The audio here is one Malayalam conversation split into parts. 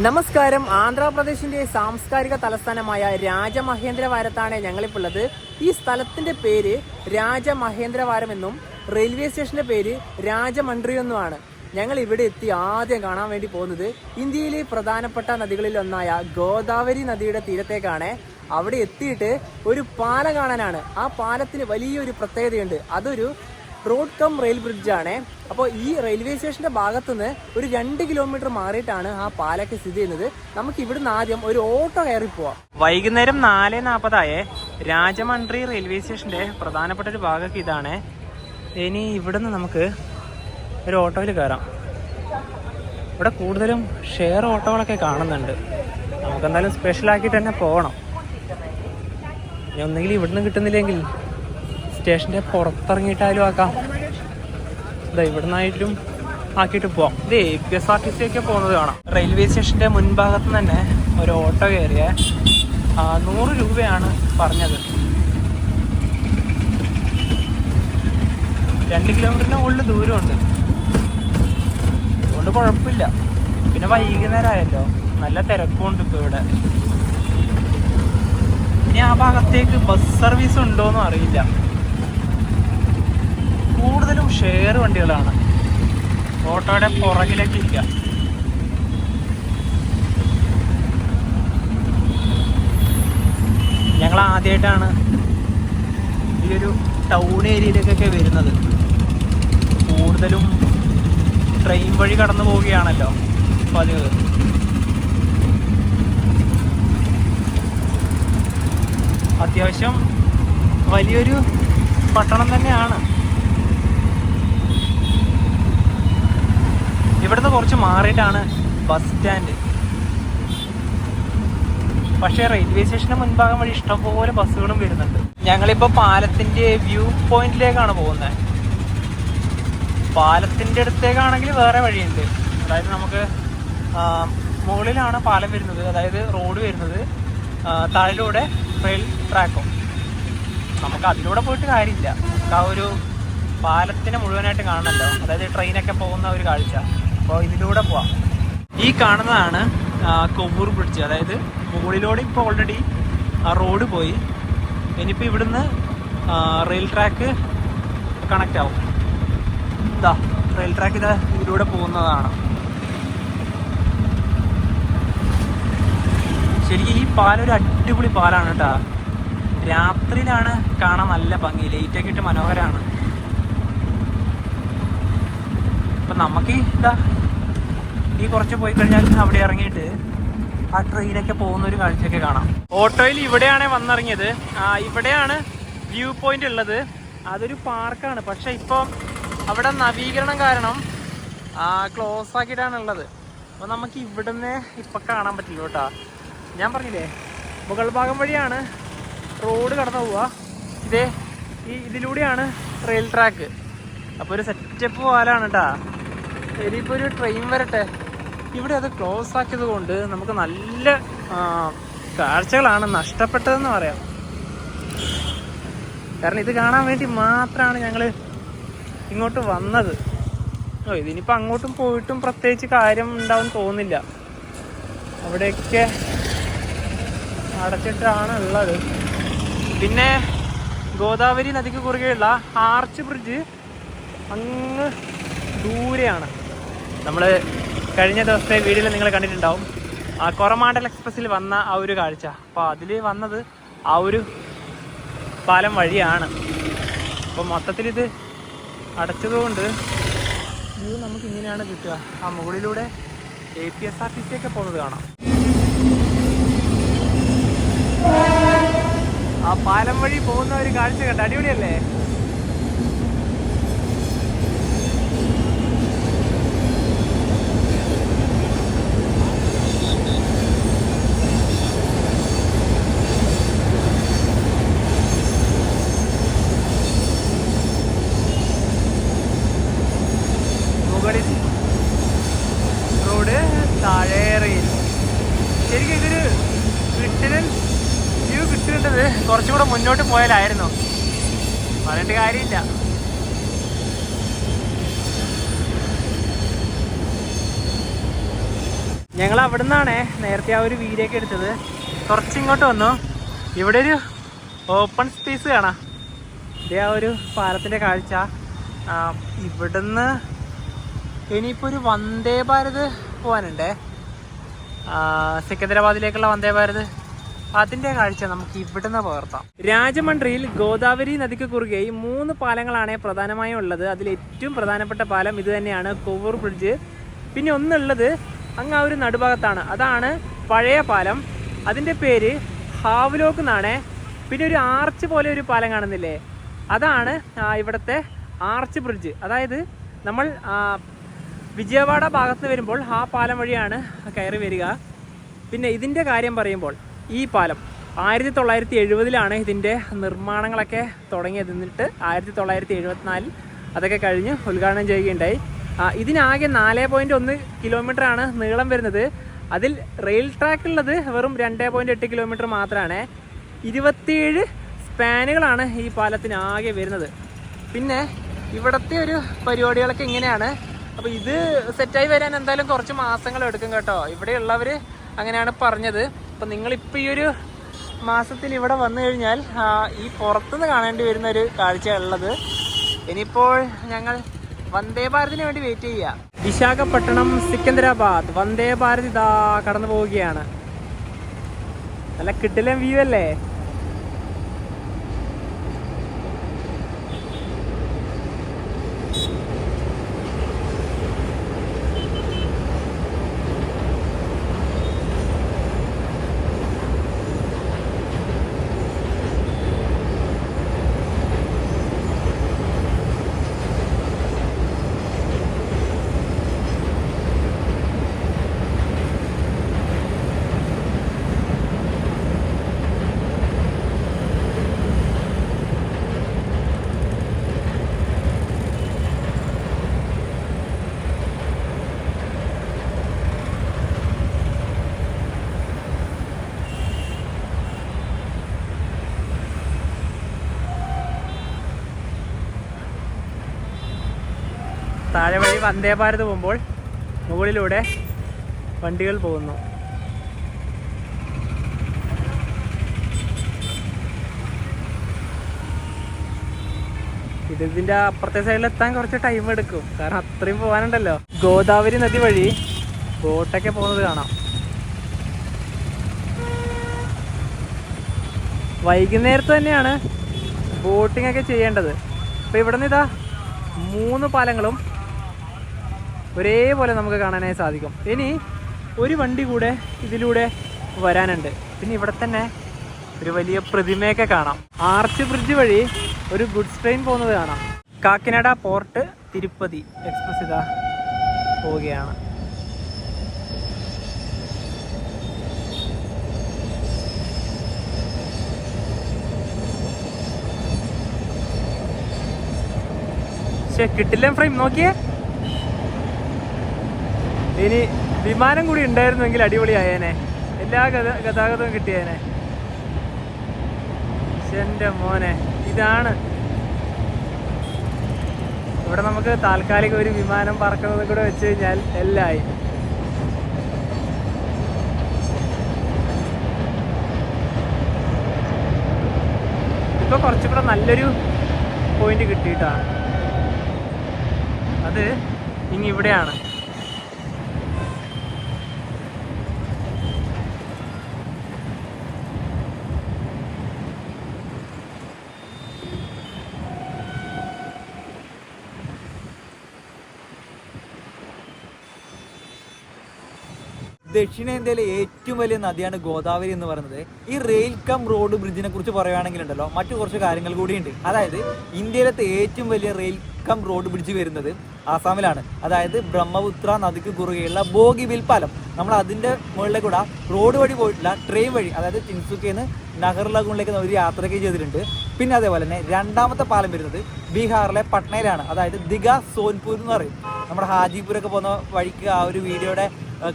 നമസ്കാരം. ആന്ധ്രാപ്രദേശിന്റെ സാംസ്കാരിക തലസ്ഥാനമായ രാജമഹേന്ദ്രവാരത്താണ് ഞങ്ങളിപ്പോൾ ഉള്ളത്. ഈ സ്ഥലത്തിന്റെ പേര് രാജമഹേന്ദ്രവാരം എന്നും റെയിൽവേ സ്റ്റേഷന്റെ പേര് രാജമണ്ഡ്രി എന്നുമാണ്. ഞങ്ങൾ ഇവിടെ എത്തി ആദ്യം കാണാൻ വേണ്ടി പോകുന്നത് ഇന്ത്യയിലെ പ്രധാനപ്പെട്ട നദികളിൽ ഒന്നായ ഗോദാവരി നദിയുടെ തീരത്തേക്കാണ്. അവിടെ എത്തിയിട്ട് ഒരു പാലം കാണാനാണ്. ആ പാലത്തിന് വലിയൊരു പ്രത്യേകതയുണ്ട്. അതൊരു റോഡ് കം റെയിൽ ബ്രിഡ്ജാണ്. അപ്പോൾ ഈ റെയിൽവേ സ്റ്റേഷന്റെ ഭാഗത്തുനിന്ന് ഒരു 2 കിലോമീറ്റർ മാറിയിട്ടാണ് ആ പാലൊക്കെ സ്ഥിതി ചെയ്യുന്നത്. നമുക്ക് ഇവിടുന്ന് ആദ്യം ഒരു ഓട്ടോ കയറി പോവാം. വൈകുന്നേരം 4:40 രാജമണ്ഡ്രി റെയിൽവേ സ്റ്റേഷന്റെ പ്രധാനപ്പെട്ട ഒരു ഭാഗമൊക്കെ ഇതാണ്. ഇനി ഇവിടുന്ന് നമുക്ക് ഒരു ഓട്ടോയിൽ കയറാം. ഇവിടെ കൂടുതലും ഷെയർ ഓട്ടോകളൊക്കെ കാണുന്നുണ്ട്. നമുക്കെന്തായാലും സ്പെഷ്യലാക്കിയിട്ട് തന്നെ പോകണം. ഇനി ഒന്നെങ്കിൽ ഇവിടുന്ന് കിട്ടുന്നില്ലെങ്കിൽ സ്റ്റേഷൻ്റെ പുറത്തിറങ്ങിയിട്ടായാലും ആക്കാം. ഇവിടുന്നായിട്ടും ആക്കിയിട്ട് പോവാം. ഇത് APSRTC ഒക്കെ പോകുന്നത് കാണാം. റെയിൽവേ സ്റ്റേഷൻ്റെ മുൻഭാഗത്ത് തന്നെ ഒരു ഓട്ടോ കയറിയ 100 രൂപയാണ് പറഞ്ഞത്. 2 കിലോമീറ്ററിന് ഉള്ളിൽ ദൂരമുണ്ട്. അതുകൊണ്ട് കുഴപ്പമില്ല. പിന്നെ വൈകുന്നേരം ആയല്ലോ, നല്ല തിരക്കുണ്ട് ഇപ്പോൾ ഇവിടെ. ഇനി ആ ഭാഗത്തേക്ക് ബസ് സർവീസ് ഉണ്ടോയെന്നും അറിയില്ല. കൂടുതലും ഷെയർ വണ്ടികളാണ്. ഓട്ടോയുടെ പുറകിലേക്ക് ഇരിക്കുക. ഞങ്ങൾ ആദ്യമായിട്ടാണ് ഈ ഒരു ടൗൺ ഏരിയയിലേക്കൊക്കെ വരുന്നത്. കൂടുതലും ട്രെയിൻ വഴി കടന്നു പോവുകയാണല്ലോ പതിവ്. അത്യാവശ്യം വലിയൊരു പട്ടണം തന്നെയാണ്. ഇവിടുന്ന് കുറച്ച് മാറിയിട്ടാണ് ബസ് സ്റ്റാൻഡ്. പക്ഷേ റെയിൽവേ സ്റ്റേഷന് മുൻഭാഗം വഴി ഇഷ്ടംപോലെ ബസ്സുകളും വരുന്നുണ്ട്. ഞങ്ങളിപ്പോൾ പാലത്തിൻ്റെ വ്യൂ പോയിന്റിലേക്കാണ് പോകുന്നത്. പാലത്തിൻ്റെ അടുത്തേക്കാണെങ്കിൽ വേറെ വഴിയുണ്ട്. അതായത് നമുക്ക് മുകളിലാണ് പാലം വരുന്നത്, അതായത് റോഡ് വരുന്നത്. താഴിലൂടെ റെയിൽ ട്രാക്കും. നമുക്ക് അതിലൂടെ പോയിട്ട് കാര്യമില്ല. നമുക്ക് ആ ഒരു പാലത്തിനെ മുഴുവനായിട്ട് കാണണമല്ലോ, അതായത് ട്രെയിനൊക്കെ പോകുന്ന ഒരു കാഴ്ച. അപ്പോൾ ഇതിലൂടെ പോവാം. ഈ കാണുന്നതാണ് കൊവ്വൂർ ബ്രിഡ്ജ്. അതായത് മുകളിലൂടെ ഇപ്പോൾ ഓൾറെഡി ആ റോഡ് പോയി. ഇനിയിപ്പോൾ ഇവിടുന്ന് റെയിൽ ട്രാക്ക് കണക്റ്റ് ആവും. ഇതാ റെയിൽ ട്രാക്ക് ഇതാ ഇതിലൂടെ പോകുന്നതാണ്. ശരിക്കും ഈ പാലം ഒരു അടിപൊളി പാലാണ് കേട്ടോ. രാത്രിയിലാണ് കാണാൻ നല്ല ഭംഗി. ലൈറ്റൊക്കെ ഇട്ട് മനോഹരമാണ്. അപ്പം നമുക്ക് ഇതാ ഈ കുറച്ച് പോയി കഴിഞ്ഞാൽ അവിടെ ഇറങ്ങിയിട്ട് ആ ട്രെയിനൊക്കെ പോകുന്നൊരു കാഴ്ചയൊക്കെ കാണാം. ഓട്ടോയിൽ ഇവിടെയാണ് വന്നിറങ്ങിയത്. ഇവിടെയാണ് വ്യൂ പോയിന്റ് ഉള്ളത്. അതൊരു പാർക്കാണ്. പക്ഷെ ഇപ്പം അവിടെ നവീകരണം കാരണം ക്ലോസ് ആക്കിയിട്ടാണ് ഉള്ളത്. അപ്പോൾ നമുക്ക് ഇവിടുന്ന് ഇപ്പം കാണാൻ പറ്റില്ല കേട്ടോ. ഞാൻ പറഞ്ഞില്ലേ, മുകൾ ഭാഗം വഴിയാണ് റോഡ് കടന്നു പോവുക. ഇതിലൂടെയാണ് റെയിൽ ട്രാക്ക്. അപ്പോൾ ഒരു സെറ്റപ്പ് പോലാണ് കേട്ടോ. ഇനിയിപ്പോൾ ഒരു ട്രെയിൻ വരട്ടെ. ഇവിടെ അത് ക്ലോസ് ആക്കിയത് കൊണ്ട് നമുക്ക് നല്ല കാഴ്ചകളാണ് നഷ്ടപ്പെട്ടതെന്ന് പറയാം. കാരണം ഇത് കാണാൻ വേണ്ടി മാത്രമാണ് ഞങ്ങൾ ഇങ്ങോട്ട് വന്നത്. ഇതിനിപ്പോൾ അങ്ങോട്ടും പോയിട്ടും പ്രത്യേകിച്ച് കാര്യം ഉണ്ടാവും തോന്നില്ല. അവിടെയൊക്കെ അടച്ചിട്ടാണ് ഉള്ളത്. പിന്നെ ഗോദാവരി നദിക്ക് കുറുകെയുള്ള ആർച്ച് ബ്രിഡ്ജ് അങ്ങ് ദൂരെയാണ്. നമ്മൾ കഴിഞ്ഞ ദിവസത്തെ വീഡിയോയിൽ നിങ്ങൾ കണ്ടിട്ടുണ്ടാവും, കൊറമാണ്ടൽ എക്സ്പ്രസ്സിൽ വന്ന ആ ഒരു കാഴ്ച. അപ്പോൾ അതിൽ വന്നത് ആ ഒരു പാലം വഴിയാണ്. അപ്പോൾ മൊത്തത്തിലിത് അടച്ചതുകൊണ്ട് ഇത് നമുക്ക് ഇങ്ങനെയാണ് കിട്ടുക. ആ മുകളിലൂടെ APSRTC ഒക്കെ പോകുന്നത് കാണാം. ആ പാലം വഴി പോകുന്ന ഒരു കാഴ്ച കണ്ട അടിപൊളിയല്ലേ? മുകളിൽ റോഡ്, താഴെ റെയിൽ. ശരിക്കും ഇതൊരു കിട്ടിന് വ്യൂ കിട്ടേണ്ടത് കുറച്ചുകൂടെ മുന്നോട്ട് പോയാലായിരുന്നു. പറഞ്ഞിട്ട് കാര്യമില്ല. ഞങ്ങൾ അവിടെ നിന്നാണ് നേരത്തെ ആ ഒരു വീഡിയോ ഒക്കെ എടുത്തത്. കുറച്ചിങ്ങോട്ട് വന്നു, ഇവിടെ ഒരു ഓപ്പൺ സ്പേസ് കാണാം. ഇതേ ആ ഒരു പാലത്തിൻ്റെ കാഴ്ച. ഇവിടുന്ന് ഇനിയിപ്പോൾ ഒരു വന്ദേ ഭാരത് പോകാനുണ്ടേ, സിക്കന്ദരാബാദിലേക്കുള്ള വന്ദേ ഭാരത്. അതിൻ്റെ കാഴ്ച നമുക്ക് ഇവിടുന്ന് പകർത്താം. രാജമണ്ഡ്രിയിൽ ഗോദാവരി നദിക്ക് കുറുകെ ഈ 3 പാലങ്ങളാണ് പ്രധാനമായും ഉള്ളത്. അതിൽ ഏറ്റവും പ്രധാനപ്പെട്ട പാലം ഇത് തന്നെയാണ്, കൊവ്വൂർ ബ്രിഡ്ജ്. പിന്നെ ഒന്നുള്ളത് അങ്ങ് ആ ഒരു നടുഭാഗത്താണ്, അതാണ് പഴയ പാലം. അതിൻ്റെ പേര് ഹാവ്ലോക്ക് എന്നാണ്. പിന്നെ ഒരു ആർച്ച് പോലെ ഒരു പാലം കാണുന്നില്ലേ, അതാണ് ഇവിടുത്തെ ആർച്ച് ബ്രിഡ്ജ്. അതായത് നമ്മൾ വിജയവാഡ ഭാഗത്ത് നിന്ന് വരുമ്പോൾ ആ പാലം വഴിയാണ് കയറി വരിക. പിന്നെ ഇതിൻ്റെ കാര്യം പറയുമ്പോൾ ഈ പാലം 1970-ലാണ് ഇതിൻ്റെ നിർമ്മാണങ്ങളൊക്കെ തുടങ്ങിയത്. എന്നിട്ട് 1974 അതൊക്കെ കഴിഞ്ഞ് ഉദ്ഘാടനം ചെയ്യുകയുണ്ടായി. ഇതിനാകെ 4.1 കിലോമീറ്ററാണ് നീളം വരുന്നത്. അതിൽ റെയിൽ ട്രാക്ക് ഉള്ളത് വെറും 2.8 കിലോമീറ്റർ മാത്രമാണ്. 27 സ്പാനുകളാണ് ഈ പാലത്തിന് ആകെ വരുന്നത്. പിന്നെ ഇവിടുത്തെ ഒരു പരിപാടികളൊക്കെ ഇങ്ങനെയാണ്. അപ്പോൾ ഇത് സെറ്റായി വരാൻ എന്തായാലും കുറച്ച് മാസങ്ങൾ എടുക്കും കേട്ടോ. ഇവിടെയുള്ളവർ അങ്ങനെയാണ് പറഞ്ഞത്. അപ്പം നിങ്ങളിപ്പോൾ ഈ ഒരു മാസത്തിൽ ഇവിടെ വന്നു കഴിഞ്ഞാൽ ഈ പുറത്തുനിന്ന് കാണേണ്ടി വരുന്ന ഒരു കാഴ്ചയുള്ളത്. ഇനിയിപ്പോൾ ഞങ്ങൾ വന്ദേ ഭാരതിന് വേണ്ടി വെയിറ്റ് ചെയ്യുക. വിശാഖപട്ടണം സിക്കന്ദരാബാദ് വന്ദേ ഭാരത് ഇതാ കടന്നു പോവുകയാണ്. നല്ല കിടിലൻ വ്യൂ അല്ലേ? താഴെ വഴി വന്ദേ ഭാരത് പോകുമ്പോൾ മുകളിലൂടെ വണ്ടികൾ പോകുന്നു. ഇതിൻ്റെ അപ്പുറത്തെ സൈഡിൽ എത്താൻ കുറച്ച് ടൈം എടുക്കും, കാരണം അത്രയും പോകാനുണ്ടല്ലോ. ഗോദാവരി നദി വഴി ബോട്ടൊക്കെ പോകുന്നത് കാണാം. വൈകുന്നേരത്ത് തന്നെയാണ് ബോട്ടിംഗ് ഒക്കെ ചെയ്യേണ്ടത്. അപ്പോൾ ഇവിടെ നിന്ന് ഇതാ 3 പാലങ്ങളും ഒരേപോലെ നമുക്ക് കാണാനായി സാധിക്കും. ഇനി ഒരു വണ്ടി കൂടെ ഇതിലൂടെ വരാനുണ്ട്. പിന്നെ ഇവിടെ തന്നെ ഒരു വലിയ പ്രതിമയൊക്കെ കാണാം. ആർച്ച് ബ്രിഡ്ജ് വഴി ഒരു ഗുഡ്സ് ട്രെയിൻ പോകുന്നത് കാണാം. കാക്കിനാട പോർട്ട് തിരുപ്പതി എക്സ്പ്രസ് ഇതാ പോവുകയാണ്. കിട്ടില്ല ഫ്രെയിം നോക്കിയേ. ഇനി വിമാനം കൂടി ഉണ്ടായിരുന്നെങ്കിൽ അടിപൊളിയായേനെ, എല്ലാ ഗതാഗതവും കിട്ടിയേനെ. എൻ്റെ മോനെ, ഇതാണ് ഇവിടെ നമുക്ക് താൽക്കാലിക ഒരു വിമാനം പറക്കുന്നത് കൂടെ വെച്ച് കഴിഞ്ഞാൽ എല്ലായി. ഇപ്പൊ കുറച്ചുകൂടെ നല്ലൊരു പോയിന്റ് കിട്ടിയിട്ടാണ്. അത് ഇനി ഇവിടെയാണ്. ദക്ഷിണേന്ത്യയിലെ ഏറ്റവും വലിയ നദിയാണ് ഗോദാവരി എന്ന് പറയുന്നത്. ഈ റെയിൽ കം റോഡ് ബ്രിഡ്ജിനെ കുറിച്ച് പറയുകയാണെങ്കിലുണ്ടല്ലോ മറ്റു കുറച്ച് കാര്യങ്ങൾ കൂടിയുണ്ട്. അതായത് ഇന്ത്യയിലത്തെ ഏറ്റവും വലിയ റെയിൽ കം റോഡ് ബ്രിഡ്ജ് വരുന്നത് ആസാമിലാണ്. അതായത് ബ്രഹ്മപുത്ര നദിക്ക് കുറുകെയുള്ള ബോഗിബിൽ പാലം. നമ്മൾ അതിൻ്റെ മുകളിലേക്ക് കൂടെ റോഡ് വഴി പോയിട്ടില്ല, ട്രെയിൻ വഴി, അതായത് ചിൻസുക്കയിൽ നിന്ന് നഹർലഗൂണിലേക്ക് ഒരു യാത്രയൊക്കെ ചെയ്തിട്ടുണ്ട്. പിന്നെ അതേപോലെ തന്നെ രണ്ടാമത്തെ പാലം വരുന്നത് ബീഹാറിലെ പട്നയിലാണ്. അതായത് ദിഘ സോൻപൂർ എന്ന് പറയും. നമ്മുടെ ഹാജിപൂരൊക്കെ പോകുന്ന വഴിക്ക് ആ ഒരു വീഡിയോയുടെ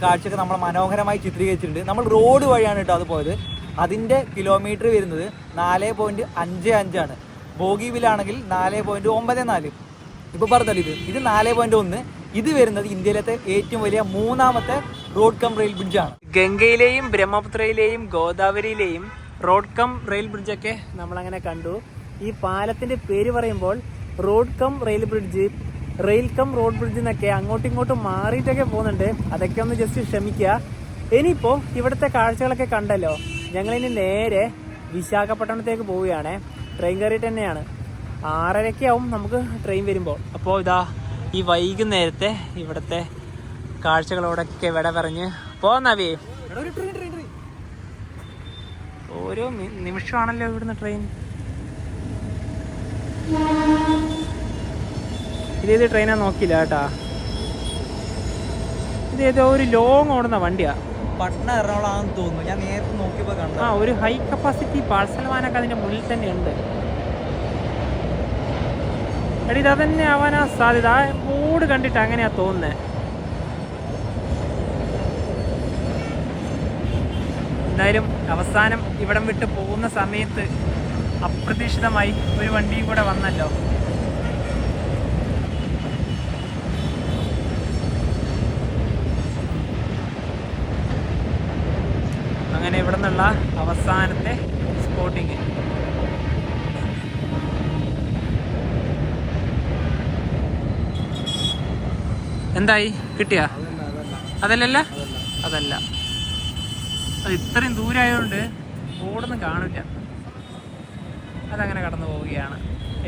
കാഴ്ചയൊക്കെ നമ്മൾ മനോഹരമായി ചിത്രീകരിച്ചിട്ടുണ്ട്. നമ്മൾ റോഡ് വഴിയാണ് കേട്ടോ അത് പോയത്. അതിൻ്റെ കിലോമീറ്റർ വരുന്നത് 4.55 ബോഗിബിലാണെങ്കിൽ 4.94. ഇപ്പോൾ പറഞ്ഞല്ലോ ഇത് 4.1. ഇത് വരുന്നത് ഇന്ത്യയിലത്തെ ഏറ്റവും വലിയ 3ാമത്തെ റോഡ് കം റെയിൽ ബ്രിഡ്ജാണ്. ഗംഗയിലെയും ബ്രഹ്മപുത്രയിലെയും ഗോദാവരിയിലെയും റോഡ് കം റെയിൽ ബ്രിഡ്ജൊക്കെ നമ്മളങ്ങനെ കണ്ടു. ഈ പാലത്തിന്റെ പേര് പറയുമ്പോൾ road cum rail bridge, rail cum road bridge എന്നൊക്കെ അങ്ങോട്ടും ഇങ്ങോട്ടും മാറിയിട്ടൊക്കെ പോകുന്നുണ്ട്. അതൊക്കെ ഒന്ന് ജസ്റ്റ് ക്ഷമിക്കുക. ഇനിയിപ്പോൾ ഇവിടുത്തെ കാഴ്ചകളൊക്കെ കണ്ടല്ലോ, ഞങ്ങളിനി നേരെ വിശാഖപട്ടണത്തേക്ക് പോവുകയാണ്. ട്രെയിൻ കയറിയിട്ട് തന്നെയാണ്. 6:30 ആവും നമുക്ക് ട്രെയിൻ വരുമ്പോൾ. അപ്പോൾ ഇതാ ഈ വൈകുന്നേരത്തെ ഇവിടുത്തെ കാഴ്ചകളോടൊക്കെ വിട പറഞ്ഞ് പോന്നവേ. ഓരോ നിമിഷമാണല്ലോ ഇവിടുന്ന് ട്രെയിൻ. ഇതേത് ട്രെയിനാ നോക്കിയില്ല കേട്ടാ. ഇതേതോ ഒരു ലോങ് ഓടുന്ന വണ്ടിയാ. പട്ന എറണാകുളമാണെന്ന് തോന്നുന്നു. ഞാൻ നേരത്തെ നോക്കിയപ്പോൾ കണ്ടു. ഒരു ഹൈ കപ്പാസിറ്റി പാഴ്സൽ വാനൊക്കെ അതിന്റെ മുന്നിൽ തന്നെ ഉണ്ട്. എടി ഇത് അതന്നെ ആവാനാ സാധ്യത. ബോർഡ് കണ്ടിട്ട് അങ്ങനെയാ തോന്നുന്നത്. എന്തായാലും അവസാനം ഇവിടം വിട്ട് പോകുന്ന സമയത്ത് അപ്രതീക്ഷിതമായി ഒരു വണ്ടിയും കൂടെ വന്നല്ലോ. അങ്ങനെ ഇവിടെ നിന്നുള്ള അവസാനത്തെ സ്പോട്ടിങ്. എന്തായി, കിട്ടിയാ? അതല്ലല്ല, അതല്ല. അത് ഇത്രയും ദൂരമായതുകൊണ്ട് ബോർഡൊന്നും കാണില്ല. അതങ്ങനെ കടന്നു പോവുകയാണ്.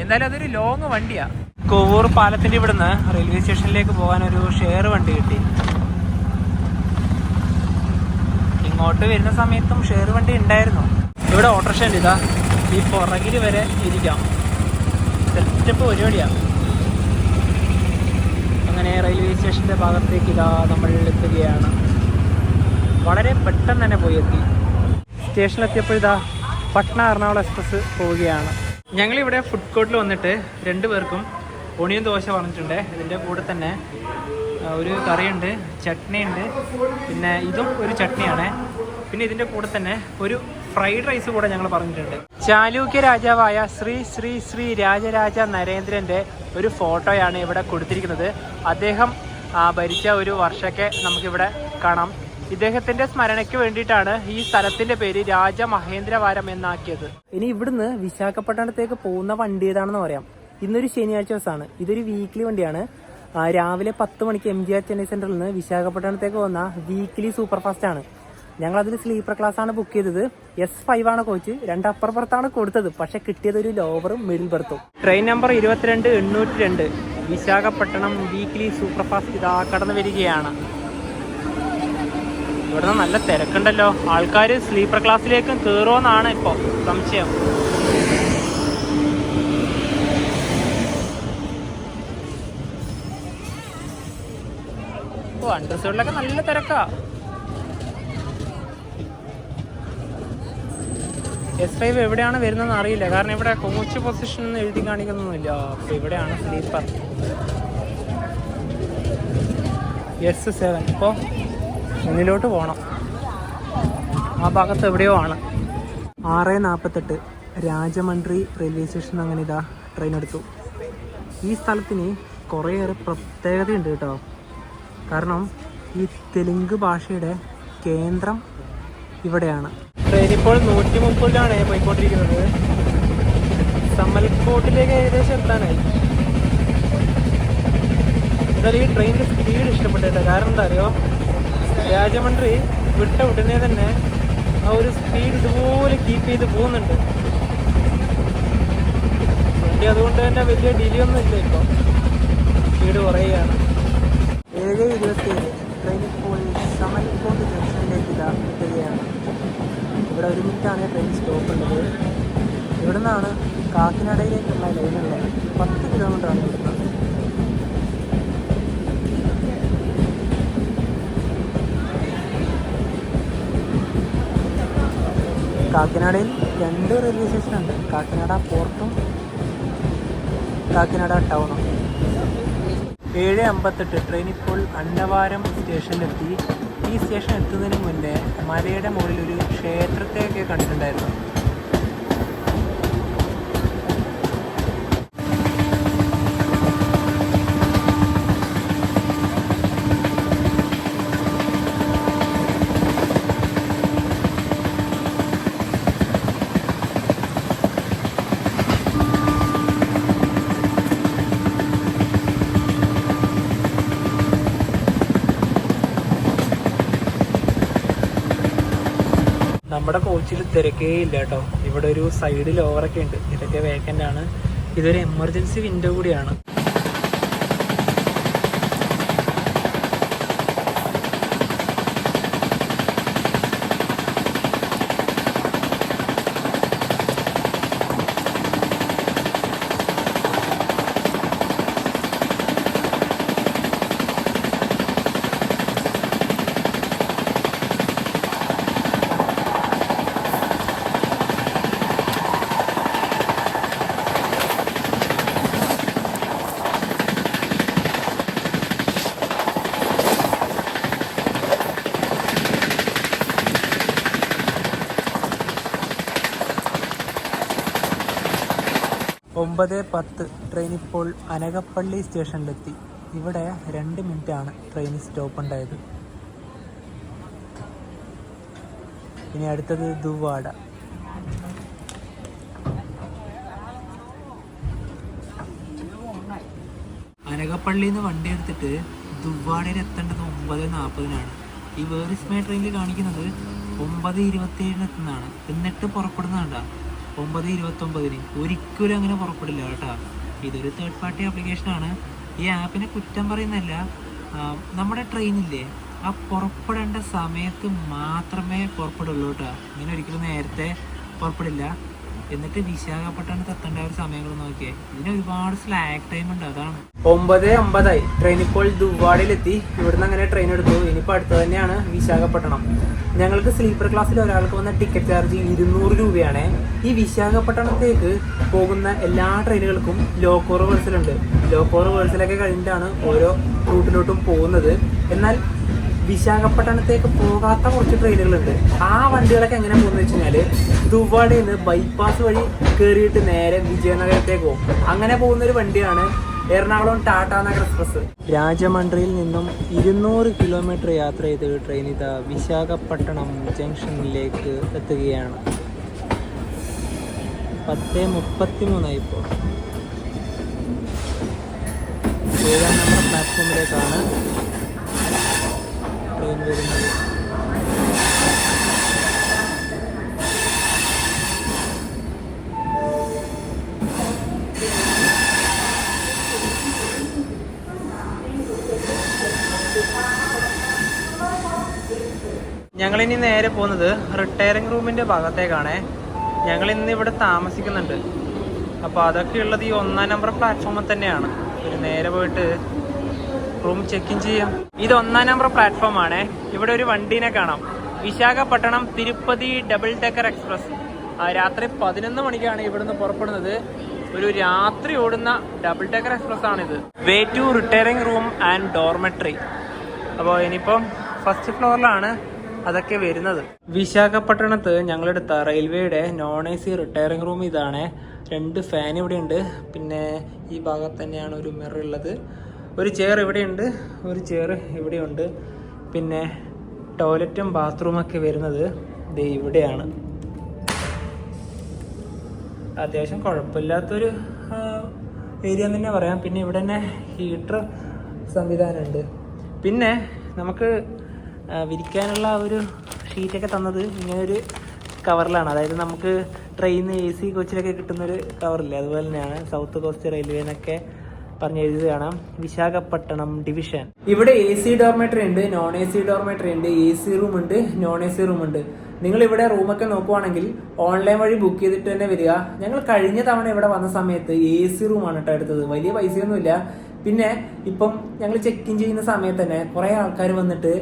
എന്തായാലും അതൊരു ലോങ് വണ്ടിയാ. കോവൂർ പാലത്തിന്റെ ഇവിടുന്ന് റെയിൽവേ സ്റ്റേഷനിലേക്ക് പോകാൻ ഒരു ഷെയർ വണ്ടി കിട്ടി. ഇങ്ങോട്ട് വരുന്ന സമയത്തും ഷെയർ വണ്ടി ഉണ്ടായിരുന്നു. ഇവിടെ ഓട്ടോറിക്ഷ ഉണ്ട്. ഇതാ ഈ പുറകിൽ വരെ ഇരിക്കാം. സെറ്റപ്പ് പരിപാടിയാണ്. അങ്ങനെ റെയിൽവേ സ്റ്റേഷൻ്റെ ഭാഗത്തേക്ക് ഇതാ നമ്മൾ എത്തുകയാണ്. വളരെ പെട്ടെന്ന് തന്നെ പോയി എത്തി. സ്റ്റേഷനിലെത്തിയപ്പോൾ ഇതാ പട്ന എറണാകുളം എക്സ്പ്രസ് പോവുകയാണ്. ഞങ്ങളിവിടെ ഫുഡ് കോർട്ടിൽ വന്നിട്ട് 2 പേർക്കും ഒണിയൻ ദോശ പറഞ്ഞിട്ടുണ്ട്. ഇതിൻ്റെ കൂടെ തന്നെ ഒരു കറിയുണ്ട്, ചട്നിയുണ്ട്, പിന്നെ ഇതും ഒരു ചട്നിയാണ്. പിന്നെ ഇതിൻ്റെ കൂടെ തന്നെ ഒരു ഫ്രൈഡ് റൈസ് കൂടെ ഞങ്ങൾ പറഞ്ഞിട്ടുണ്ട്. ചാലൂക്യ രാജാവായ ശ്രീ ശ്രീ ശ്രീ രാജരാജ നരേന്ദ്രൻ്റെ ഒരു ഫോട്ടോയാണ് ഇവിടെ കൊടുത്തിരിക്കുന്നത്. അദ്ദേഹം ഭരിച്ച ഒരു വർഷമൊക്കെ നമുക്കിവിടെ കാണാം. ഇദ്ദേഹത്തിന്റെ സ്മരണയ്ക്ക് വേണ്ടിയിട്ടാണ് ഈ സ്ഥലത്തിന്റെ പേര് രാജമഹേന്ദ്രവാരം എന്നാക്കിയത്. ഇനി ഇവിടുന്ന് വിശാഖപട്ടണത്തേക്ക് പോകുന്ന വണ്ടി ഏതാണെന്ന് പറയാം. ഇന്നൊരു ശനിയാഴ്ച ദിവസമാണ്. ഇതൊരു വീക്ക്ലി വണ്ടിയാണ്. രാവിലെ 10 മണിക്ക് MGR ചെന്നൈ സെൻട്രലിൽ നിന്ന് വിശാഖപട്ടണത്തേക്ക് പോകുന്ന വീക്ക്ലി സൂപ്പർ ഫാസ്റ്റ് ആണ്. ഞങ്ങളതിൽ സ്ലീപ്പർ ക്ലാസ് ആണ് ബുക്ക് ചെയ്തത്. S5 ആണ് കോച്ച്. 2 അപ്പർ ബർത്താണ് കൊടുത്തത്. പക്ഷെ കിട്ടിയത് ഒരു ലോവറും മിഡിൽ ബർത്തും. Train number 22-802 Visakhapatnam weekly super fast ഇതാ കടന്നു വരികയാണ്. ഇവിടുന്ന് നല്ല തിരക്കുണ്ടല്ലോ. ആൾക്കാർ സ്ലീപ്പർ ക്ലാസ്സിലേക്കും കയറുമെന്നാണ് ഇപ്പോൾ സംശയം. അണ്ടർസൈഡിലൊക്കെ നല്ല തിരക്കാ. S5 എവിടെയാണ് വരുന്നതെന്ന് അറിയില്ല. കാരണം ഇവിടെ കോച്ച് പൊസിഷൻ ഒന്നും എഴുതി കാണിക്കുന്നൊന്നുമില്ല. അപ്പൊ ഇവിടെയാണ് സ്ലീപ്പർ. S7 ഇപ്പോൾ മുന്നിലോട്ട് പോകണം. ആ ഭാഗത്ത് എവിടെയോ ആണ്. 6:48 രാജമണ്ഡ്രി റെയിൽവേ സ്റ്റേഷൻ. അങ്ങനെ ഇതാ ട്രെയിൻ എടുത്തു. ഈ സ്ഥലത്തിന് കുറേയേറെ പ്രത്യേകതയുണ്ട് കേട്ടോ. കാരണം ഈ തെലുങ്ക് ഭാഷയുടെ കേന്ദ്രം ഇവിടെയാണ്. ട്രെയിൻ ഇപ്പോൾ 130-ലാണ് പോയിക്കൊണ്ടിരിക്കുന്നത്. സമൽകോട്ടിലേക്ക് ഏകദേശം എത്താനായി. എന്തായാലും ഈ ട്രെയിനിൻ്റെ സ്പീഡ് ഇഷ്ടപ്പെട്ടില്ല. കാരണം എന്താ അറിയോ, രാജമണ്ഡ്രി വിട്ട ഉടനെ തന്നെ ആ ഒരു സ്പീഡ് ഇതുപോലെ കീപ്പ് ചെയ്ത് പോകുന്നുണ്ട് വണ്ടി. അതുകൊണ്ട് തന്നെ വലിയ ഡിലേ ഒന്നും ഇല്ല. ഇപ്പോൾ സ്പീഡ് കുറയുകയാണ്. 7:27 ട്രെയിൻ ഇപ്പോൾ സമൽകോട്ട് ജംഗ്ഷനിലേക്ക് എത്തുകയാണ്. ഇവിടെ 1 മിനിറ്റാണ് ട്രെയിൻ സ്റ്റോപ്പ് ഉള്ളത്. ഇവിടെ നിന്നാണ് കാക്കിനാടയിലേക്കുള്ള ലൈനുള്ളത്. 10 കിലോമീറ്ററാണ് ഇവിടുന്ന്. കാക്കിനാടയിൽ 2 റെയിൽവേ സ്റ്റേഷനുണ്ട്. കാക്കിനാട പോർട്ടും കാക്കിനാട ടൗണും. 7:58 ട്രെയിൻ ഇപ്പോൾ അന്നവാരം സ്റ്റേഷനിലെത്തി. ഈ സ്റ്റേഷൻ എത്തുന്നതിന് മുന്നേ മലയുടെ മുകളിൽ ഒരു ക്ഷേത്രത്തെയൊക്കെ കണ്ടിട്ടുണ്ടായിരുന്നു. നമ്മുടെ കോച്ചിൽ തിരക്കേ ഇല്ല കേട്ടോ. ഇവിടെ ഒരു സൈഡ് ലോവറൊക്കെ ഉണ്ട്, ഇതൊക്കെ വേക്കൻ്റ് ആണ്. ഇതൊരു എമർജൻസി വിൻഡോ കൂടിയാണ്. ഒമ്പത് 10 ട്രെയിൻ ഇപ്പോൾ അനകപ്പള്ളി സ്റ്റേഷനിലെത്തി. ഇവിടെ 2 മിനിറ്റാണ് ട്രെയിൻ സ്റ്റോപ്പ് ഉണ്ടായത്. ഇനി അടുത്തത് ദുവാഡ. അനകപ്പള്ളിയിൽ നിന്ന് വണ്ടി എടുത്തിട്ട് ദുവാഡയിൽ എത്തേണ്ടത് 9:40-നാണ്. ഈ വേറിസ്മേ ട്രെയിനിൽ കാണിക്കുന്നത് 9:27 എത്തുന്നതാണ്. എന്നിട്ട് പുറപ്പെടുന്നതാണ്ടാ 9:29. ഒരിക്കലും അങ്ങനെ പുറപ്പെടില്ല കേട്ടോ. ഇതൊരു തേർഡ് പാർട്ടി ആപ്ലിക്കേഷനാണ്. ഈ ആപ്പിനെ കുറ്റം പറയുന്നതല്ല. നമ്മുടെ ട്രെയിനില്ലേ, ആ പുറപ്പെടേണ്ട സമയത്ത് മാത്രമേ പുറപ്പെടുള്ളൂ കേട്ടോ. ഇങ്ങനെ ഒരിക്കലും നേരത്തെ പുറപ്പെടില്ല. എന്നിട്ട് വിശാഖപട്ടണത്ത് എത്തേണ്ട ഒരു സമയങ്ങൾ നോക്കിയേ, ഇതിന് ഒരുപാട് സ്ലാക്ക് ടൈം ഉണ്ട്. അതാണ് 9:50 ട്രെയിൻ ഇപ്പോൾ ദുവാഡയിലെത്തി. ഇവിടുന്ന് അങ്ങനെ ട്രെയിൻ എടുത്തു. ഇനിയിപ്പോൾ അടുത്ത് തന്നെയാണ് വിശാഖപട്ടണം. ഞങ്ങൾക്ക് സ്ലീപ്പർ ക്ലാസ്സിൽ ഒരാൾക്ക് വന്ന ടിക്കറ്റ് ചാർജ് 200 രൂപയാണ്. ഈ വിശാഖപട്ടണത്തേക്ക് പോകുന്ന എല്ലാ ട്രെയിനുകൾക്കും ലോക്കോ റിവേഴ്സലുണ്ട്. ലോക്കോ റിവേഴ്സലൊക്കെ കഴിഞ്ഞിട്ടാണ് ഓരോ റൂട്ടിലോട്ടും പോകുന്നത്. എന്നാൽ വിശാഖപട്ടണത്തേക്ക് പോകാത്ത കുറച്ച് ട്രെയിനുകളുണ്ട്. ആ വണ്ടികളൊക്കെ എങ്ങനെ പോകുന്നത് വെച്ച് കഴിഞ്ഞാൽ ദുവാഡയിൽ നിന്ന് ബൈപ്പാസ് വഴി കയറിയിട്ട് നേരെ വിജയനഗരത്തേക്ക് പോകും. അങ്ങനെ പോകുന്നൊരു വണ്ടിയാണ് എറണാകുളം ടാറ്റാ നഗർ എക്സ്പ്രസ്. രാജമണ്ഡ്രിയിൽ നിന്നും 200 കിലോമീറ്റർ യാത്ര ചെയ്ത് ട്രെയിൻ ഇതാ വിശാഖപട്ടണം ജംഗ്ഷനിലേക്ക് എത്തുകയാണ്. 10:33 ഇപ്പോൾ. 7-ാം നമ്പർ പ്ലാറ്റ്ഫോമിലേക്കാണ് ട്രെയിൻ വരുന്നത്. ഞങ്ങളിനി നേരെ പോകുന്നത് റിട്ടയറിംഗ് റൂമിൻ്റെ ഭാഗത്തേക്കാണ്. ഞങ്ങൾ ഇന്ന് ഇവിടെ താമസിക്കുന്നുണ്ട്. അപ്പോൾ അതൊക്കെ ഉള്ളത് ഈ 1-ാം നമ്പർ പ്ലാറ്റ്ഫോമിൽ തന്നെയാണ്. ഒരു നേരെ പോയിട്ട് റൂം ചെക്ക് ഇൻ ചെയ്യാം. ഇത് 1-ാം നമ്പർ പ്ലാറ്റ്ഫോമാണ്. ഇവിടെ ഒരു വണ്ടീനെ കാണാം, Visakhapatnam Tirupati double decker express. രാത്രി 11 മണിക്കാണ് ഇവിടുന്ന് പുറപ്പെടുന്നത്. ഒരു രാത്രി ഓടുന്ന ഡബിൾ ഡെക്കർ എക്സ്പ്രസ് ആണിത്. Way to retiring room and dormitory. അപ്പോൾ ഇനിയിപ്പം ഫസ്റ്റ് ഫ്ലോറിലാണ് അതൊക്കെ വരുന്നത്. വിശാഖപട്ടണത്ത് ഞങ്ങളെടുത്ത റെയിൽവേയുടെ non-AC റിട്ടയറിംഗ് റൂം ഇതാണ്. 2 ഫാൻ ഇവിടെ ഉണ്ട്. പിന്നെ ഈ ഭാഗത്ത് തന്നെയാണ് ഒരു മിറർ ഉള്ളത്. ഒരു ചെയർ ഇവിടെയുണ്ട്, ഒരു ചെയർ ഇവിടെയുണ്ട്. പിന്നെ ടോയ്ലറ്റും ബാത്റൂമൊക്കെ വരുന്നത് ദേ ഇവിടെയാണ്. അത്യാവശ്യം കുഴപ്പമില്ലാത്തൊരു ഏരിയ തന്നെ പറയാം. പിന്നെ ഇവിടെ തന്നെ ഹീറ്റർ സംവിധാനമുണ്ട്. പിന്നെ നമുക്ക് വിരിക്കാനുള്ള ഒരു ഷീറ്റൊക്കെ തന്നത് ഇങ്ങനെ ഒരു കവറിലാണ്. അതായത് നമുക്ക് ട്രെയിനിൽ AC കോച്ചിലൊക്കെ കിട്ടുന്നൊരു കവറില്ലേ, അതുപോലെ തന്നെയാണ്. സൗത്ത് കോസ്റ്റ് റെയിൽവേ എന്നൊക്കെ പറഞ്ഞ് എഴുതി കാണാം, വിശാഖപട്ടണം ഡിവിഷൻ. ഇവിടെ AC ഡോർമെട്രി ഉണ്ട്, non-AC ഡോർമെട്രി ഉണ്ട്, AC റൂം ഉണ്ട്, non-AC റൂം ഉണ്ട്. നിങ്ങൾ ഇവിടെ റൂമൊക്കെ നോക്കുവാണെങ്കിൽ ഓൺലൈൻ വഴി ബുക്ക് ചെയ്തിട്ട് തന്നെ വരിക. ഞങ്ങൾ കഴിഞ്ഞ തവണ ഇവിടെ വന്ന സമയത്ത് AC റൂമാണ് കേട്ടോ എടുത്തത്. വലിയ പൈസയൊന്നുമില്ല. പിന്നെ ഇപ്പം ഞങ്ങൾ ചെക്ക് ഇൻ ചെയ്യുന്ന സമയത്ത് തന്നെ കുറേ ആൾക്കാർ വന്നിട്ട്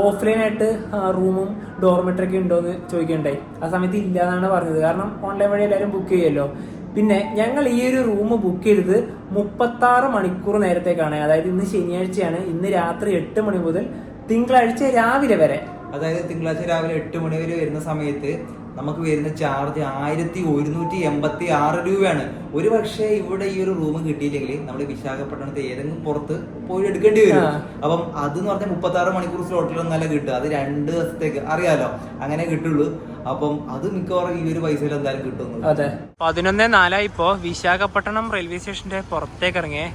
ഓഫ്ലൈനായിട്ട് റൂമും ഡോർമെട്രിയൊക്കെ ഉണ്ടോ എന്ന് ചോദിക്കണ്ടായി. ആ സമയത്ത് ഇല്ലാന്നാണ് പറഞ്ഞത്. കാരണം ഓൺലൈൻ വഴി എല്ലാവരും ബുക്ക് ചെയ്യുമല്ലോ. പിന്നെ ഞങ്ങൾ ഈ ഒരു റൂം ബുക്ക് ചെയ്തത് 36 മണിക്കൂർ നേരത്തേക്കാണ്. അതായത് ഇന്ന് ശനിയാഴ്ചയാണ്. ഇന്ന് രാത്രി 8 മണി മുതൽ തിങ്കളാഴ്ച രാവിലെ വരെ. അതായത് തിങ്കളാഴ്ച രാവിലെ 8 മണി വരെ വരുന്ന സമയത്ത് നമുക്ക് വരുന്ന ചാർജ് 1186 രൂപയാണ്. ഒരു പക്ഷേ ഇവിടെ ഈ ഒരു റൂം കിട്ടിയില്ലെങ്കിൽ നമ്മൾ വിശാഖപട്ടണത്ത് ഏതെങ്കിലും പുറത്ത് പോയി എടുക്കേണ്ടി വരും. അപ്പം അതെന്ന് പറഞ്ഞാൽ 36 മണിക്കൂർ സ്ലോട്ടിലൊന്നല്ല കിട്ടുക, അത് 2 ദിവസത്തേക്ക് അറിയാലോ, അങ്ങനെ കിട്ടുള്ളൂ. അപ്പം അത് മിക്കവാറും ഈ ഒരു പൈസയിൽ എന്തായാലും കിട്ടുന്നു. അതെ, 11:04 ഇപ്പോ വിശാഖപട്ടണം റെയിൽവേ സ്റ്റേഷന്റെ പുറത്തേക്ക് ഇറങ്ങിയേ.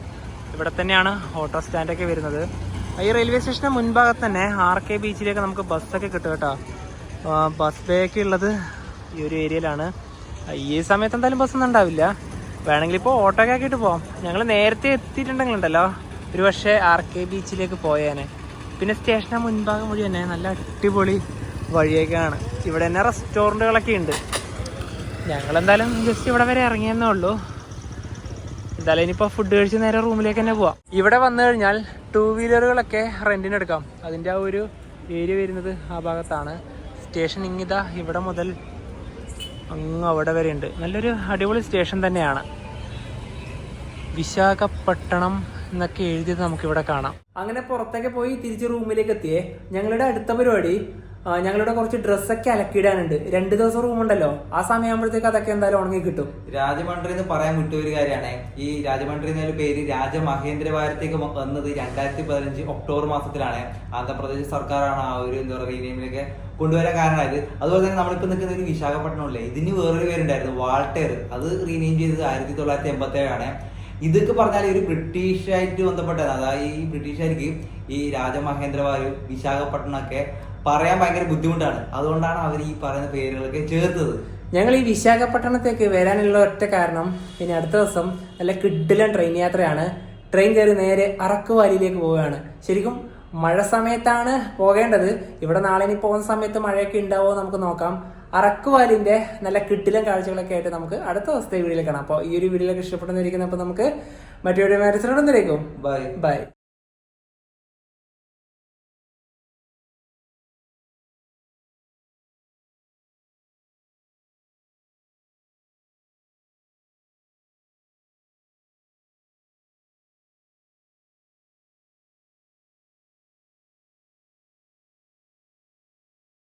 ഇവിടെ തന്നെയാണ് ഓട്ടോ സ്റ്റാൻഡൊക്കെ വരുന്നത്. ഈ റെയിൽവേ സ്റ്റേഷന്റെ മുൻഭാഗത്ത് തന്നെ RK ബീച്ചിലേക്ക് നമുക്ക് ബസ്സൊക്കെ കിട്ടും കേട്ടോ. ബസ് ബേ ഒക്കെ ഉള്ളത് ഈ ഒരു ഏരിയയിലാണ്. ഈ സമയത്ത് എന്തായാലും ബസ്സൊന്നും ഉണ്ടാവില്ല. വേണമെങ്കിൽ ഇപ്പോൾ ഓട്ടോ ഒക്കെ ആക്കിയിട്ട് പോവാം. ഞങ്ങൾ നേരത്തെ എത്തിയിട്ടുണ്ടെങ്കിലുണ്ടല്ലോ ഒരു പക്ഷേ RK ബീച്ചിലേക്ക് പോയേനെ. പിന്നെ സ്റ്റേഷന് മുൻഭാഗം വഴി തന്നെ നല്ല അടിപൊളി വഴിയൊക്കെയാണ്. ഇവിടെ തന്നെ റെസ്റ്റോറൻറ്റുകളൊക്കെ ഉണ്ട്. ഞങ്ങളെന്തായാലും ജസ്റ്റ് ഇവിടെ വരെ ഇറങ്ങിയെന്നേ ഉള്ളൂ. എന്തായാലും ഇനിയിപ്പോൾ ഫുഡ് കഴിച്ച് നേരെ റൂമിലേക്ക് തന്നെ പോവാം. ഇവിടെ വന്നു കഴിഞ്ഞാൽ 2 വീലറുകളൊക്കെ റെൻറ്റിനെടുക്കാം. അതിൻ്റെ ആ ഒരു ഏരിയ വരുന്നത് ആ ഭാഗത്താണ്. സ്റ്റേഷൻ ഇങ്ങിതാ ഇവിടെ മുതൽ അങ്ങ് അവിടെ വരെ ഉണ്ട്. നല്ലൊരു അടിപൊളി സ്റ്റേഷൻ തന്നെയാണ്. വിശാഖപട്ടണം എന്നൊക്കെ എഴുതിയത് നമുക്കിവിടെ കാണാം. അങ്ങനെ പുറത്തൊക്കെ പോയി തിരിച്ച് റൂമിലേക്ക് എത്തിയേ. ഞങ്ങളുടെ അടുത്ത പരിപാടി ഞങ്ങളുടെ കുറച്ച് ഡ്രസ്സൊക്കെ അലക്കിയിടാനുണ്ട്. 2 ദിവസം റൂം ഉണ്ടല്ലോ, ആ സമയമാകുമ്പോഴത്തേക്ക് അതൊക്കെ എന്തായാലും ഉണങ്ങി കിട്ടും. രാജമണ്ഡ്രി എന്ന് പറയാൻ വിട്ട ഒരു കാര്യമാണ്, ഈ രാജമണ്ഡ്രി എന്ന പേര് രാജമഹേന്ദ്രവാരത്തേക്ക് വന്നത് 2015 ഒക്ടോബർ മാസത്തിലാണ്. ആന്ധ്രാപ്രദേശ് സർക്കാരാണ് ആ ഒരു എന്താ പറയുക റീനെയിമിലൊക്കെ കൊണ്ടുവരാൻ കാരണമായത്. അതുപോലെ തന്നെ നമ്മളിപ്പോൾ നിൽക്കുന്ന ഒരു വിശാഖപട്ടണം അല്ലേ, ഇതിന് വേറൊരു പേരുണ്ടായിരുന്നു വാൾട്ടേർ. അത് റീനെയിം ചെയ്തത് 1987 ആണ്. ഇതൊക്കെ പറഞ്ഞാൽ ഒരു ബ്രിട്ടീഷായിട്ട് ബന്ധപ്പെട്ടതാണ്. അതായത് ഈ ബ്രിട്ടീഷുകാർക്ക് ഈ രാജമഹേന്ദ്രവാരം വിശാഖപട്ടണം ഒക്കെ പറയാൻ ഭയങ്കര ബുദ്ധിമുട്ടാണ്. അതുകൊണ്ടാണ് അവർ ഈ പറയുന്ന പേരുകളൊക്കെ ചേർത്തത്. ഞങ്ങൾ ഈ വിശാഖപട്ടണത്തേക്ക് വരാനുള്ള ഒറ്റ കാരണം, ഇനി അടുത്ത ദിവസം നല്ല കിഡിലൻ ട്രെയിൻ യാത്രയാണ്. ട്രെയിൻ കയറി നേരെ അറക്ക് വാലിയിലേക്ക് പോവുകയാണ്. ശരിക്കും മഴ സമയത്താണ് പോകേണ്ടത്. ഇവിടെ നാളെ ഇനി പോകുന്ന സമയത്ത് മഴയൊക്കെ ഉണ്ടാവുമോ നമുക്ക് നോക്കാം. അറക്ക് വാലിന്റെ നല്ല കിഡിലൻ കാഴ്ചകളൊക്കെ ആയിട്ട് നമുക്ക് അടുത്ത ദിവസത്തെ വീഡിയോയിൽ കാണാം. അപ്പോൾ ഈ ഒരു വീഡിയോയിലൊക്കെ ഇഷ്ടപ്പെടുന്നിരിക്കുന്നത്. അപ്പോൾ നമുക്ക് മറ്റൊരു മാരേജിലോട്ടൊന്നിരിക്കും. Bye bye.